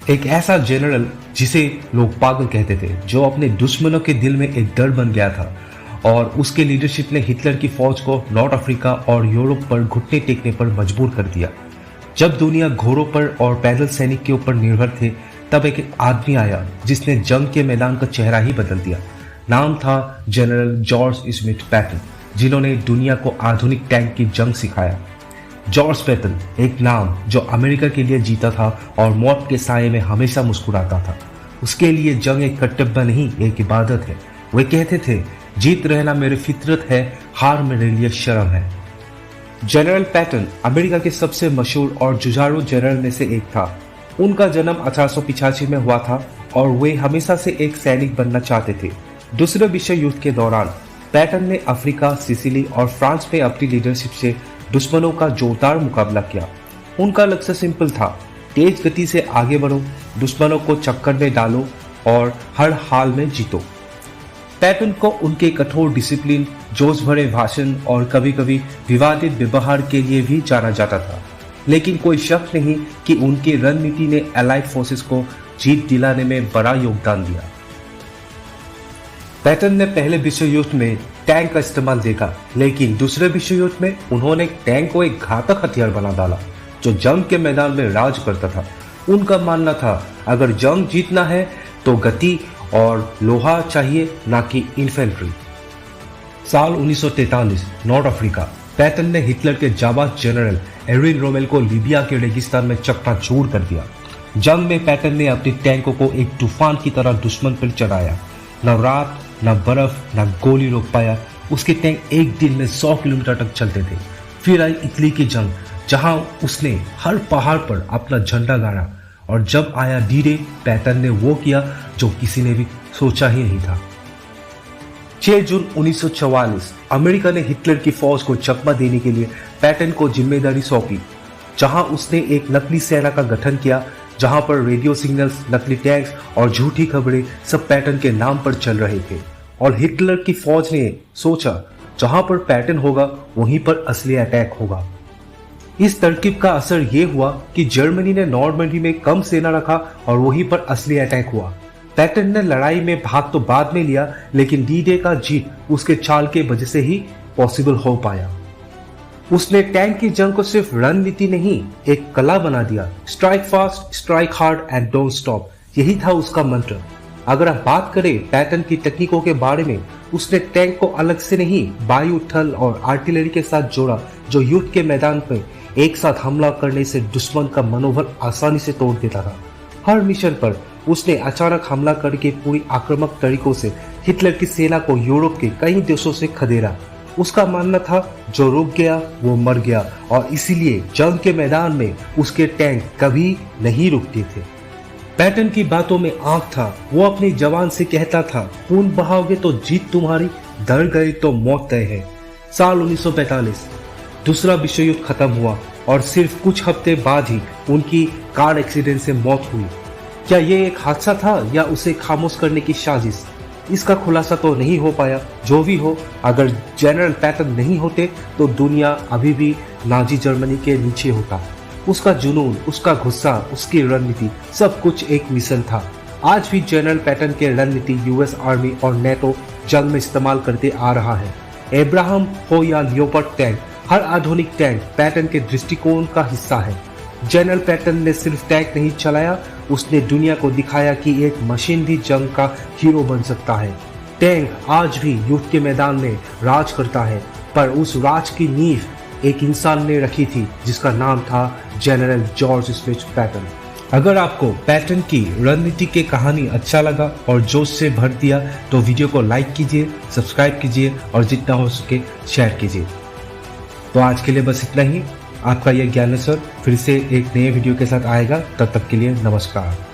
एक ऐसा जनरल जिसे लोग पागल कहते थे, जो अपने दुश्मनों के दिल में एक डर बन गया था, और उसके लीडरशिप ने हिटलर की फौज को नॉर्थ अफ्रीका और यूरोप पर घुटने टेकने पर मजबूर कर दिया। जब दुनिया घोड़ों पर और पैदल सैनिक के ऊपर निर्भर थे, तब एक आदमी आया जिसने जंग के मैदान का चेहरा ही बदल दिया। नाम था जनरल जॉर्ज स्मिथ पैटन, जिन्होंने दुनिया को आधुनिक टैंक की जंग सिखाया। जॉर्ज पैटन एक नाम जो अमेरिका के लिए जीता था और मौत के साये में हमेशा मुस्कुराता था। उसके लिए जंग एक कर्तव्य नहीं, एक इबादत है। वे कहते थे, जीत रहना मेरी फितरत है, हार मेरे लिए शर्म है। जनरल पैटन अमेरिका के सबसे मशहूर और जुझारू जनरल में से एक था। उनका जन्म 1885 में हुआ था और वे हमेशा से एक सैनिक बनना चाहते थे। दूसरे विश्व युद्ध के दौरान पैटन ने अफ्रीका, सिसिली और फ्रांस में अपनी लीडरशिप से दुश्मनों का जोरदार मुकाबला किया। उनका लक्ष्य सिंपल था, तेज गति से आगे बढ़ो, दुश्मनों को चक्कर में डालो और हर हाल में जीतो। पैटन को उनके कठोर डिसिप्लिन, जोश भरे भाषण और कभी कभी विवादित व्यवहार के लिए भी जाना जाता था, लेकिन कोई शक नहीं कि उनकी रणनीति ने एलाइड फोर्सेस को जीत दिलाने में बड़ा योगदान दिया। पैटन ने पहले विश्व युद्ध में टैंक का इस्तेमाल देखा, लेकिन दूसरे विश्व युद्ध में उन्होंने टैंक को एक घातक हथियार बना डाला जो जंग के मैदान में राज करता था। उनका मानना था, अगर जंग जीतना है तो गति और लोहा चाहिए, ना कि इन्फेंट्री। साल 1943 नॉर्थ अफ्रीका। पैटन ने हिटलर के जाबाज जनरल एरिन रोमेल को लीबिया के रेगिस्तान में चकनाचूर कर दिया। जंग में पैटन ने अपने टैंकों को एक तूफान की तरह दुश्मन पर चढ़ाया। न रात, न बर्फ, न गोली रोक पाया। उसके टैंक एक दिन में 100 किलोमीटर तक चलते थे। फिर आई इटली की जंग, जहां उसने हर पहाड़ पर अपना झंडा गाड़ा, और जब आया डी-डे, पैटन ने वो किया जो किसी ने भी सोचा ही नहीं था। 6 जून 1944 अमेरिका ने हिटलर की फौज को चकमा देने के लिए पैटन को जिम्मेदारी सौंपी, जहां उसने एक नकली सेना का गठन किया, जहां पर रेडियो सिग्नल्स, नकली टैंक्स और झूठी खबरें सब पैटन के नाम पर चल रहे थे। और हिटलर की फौज ने सोचा, जहां पर पैटन होगा वहीं पर असली अटैक होगा। इस तरकीब का असर यह हुआ कि जर्मनी ने नॉर्मंडी में कम सेना रखा और वहीं पर असली अटैक हुआ। पैटन ने लड़ाई में भाग तो बाद में लिया, लेकिन डी-डे का जीत उसके चाल के वजह से ही पॉसिबल हो पाया। उसने टैंक की जंग को सिर्फ रणनीति नहीं, एक कला बना दिया। Strike fast, strike hard and don't stop, यही था उसका मंत्र। अगर आप बात करें पैटन की तकनीकों के बारे में, उसने टैंक को अलग से नहीं, वायु, थल और आर्टिलरी के साथ जोड़ा, जो युद्ध के मैदान पर एक साथ हमला करने से दुश्मन का मनोबल आसानी से तोड़ देता था। हर मिशन पर उसने अचानक हमला करके पूरी आक्रामक तरीकों से हिटलर की सेना को यूरोप के कई देशों से खदेड़ा। उसका मानना था, जो रुक गया वो मर गया, और इसीलिए जंग के मैदान में उसके टैंक कभी नहीं रुकते थे। पैटन की बातों में आंख था। वो अपनी जवान से कहता था, खून बहाओगे तो जीत तुम्हारी, डर गए तो मौत तय है। साल 1945 दूसरा विश्व युद्ध खत्म हुआ और सिर्फ कुछ हफ्ते बाद ही उनकी कार एक्सीडेंट से मौत हुई। क्या ये एक हादसा था या उसे खामोश करने की साजिश? इसका खुलासा तो नहीं हो पाया। जो भी हो, अगर जनरल पैटन नहीं होते तो दुनिया अभी भी नाजी जर्मनी के नीचे होता। उसका जुनून, उसका गुस्सा, उसकी रणनीति, सब कुछ एक मिशन था। आज भी जनरल पैटन के रणनीति यूएस आर्मी और नेटो जंग में इस्तेमाल करते आ रहा है। एब्राहम हो या लियोपार्ड टैंक, हर आधुनिक टैंक पैटन के दृष्टिकोण का हिस्सा है। जनरल पैटन ने सिर्फ टैंक नहीं चलाया, उसने दुनिया को दिखाया कि एक मशीन भी जंग का हीरो बन सकता है। टैंक आज भी युद्ध के मैदान में राज करता है, पर उस राज की नींव एक इंसान ने रखी थी, जिसका नाम था जनरल जॉर्ज स्मिथ पैटन। अगर आपको पैटन की रणनीति की कहानी अच्छा लगा और जोश से भर दिया, तो वीडियो को लाइक कीजिए, सब्सक्राइब कीजिए और जितना हो सके शेयर कीजिए। तो आज के लिए बस इतना ही। आपका यह ज्ञानेश्वर फिर से एक नए वीडियो के साथ आएगा। तब तक के लिए नमस्कार।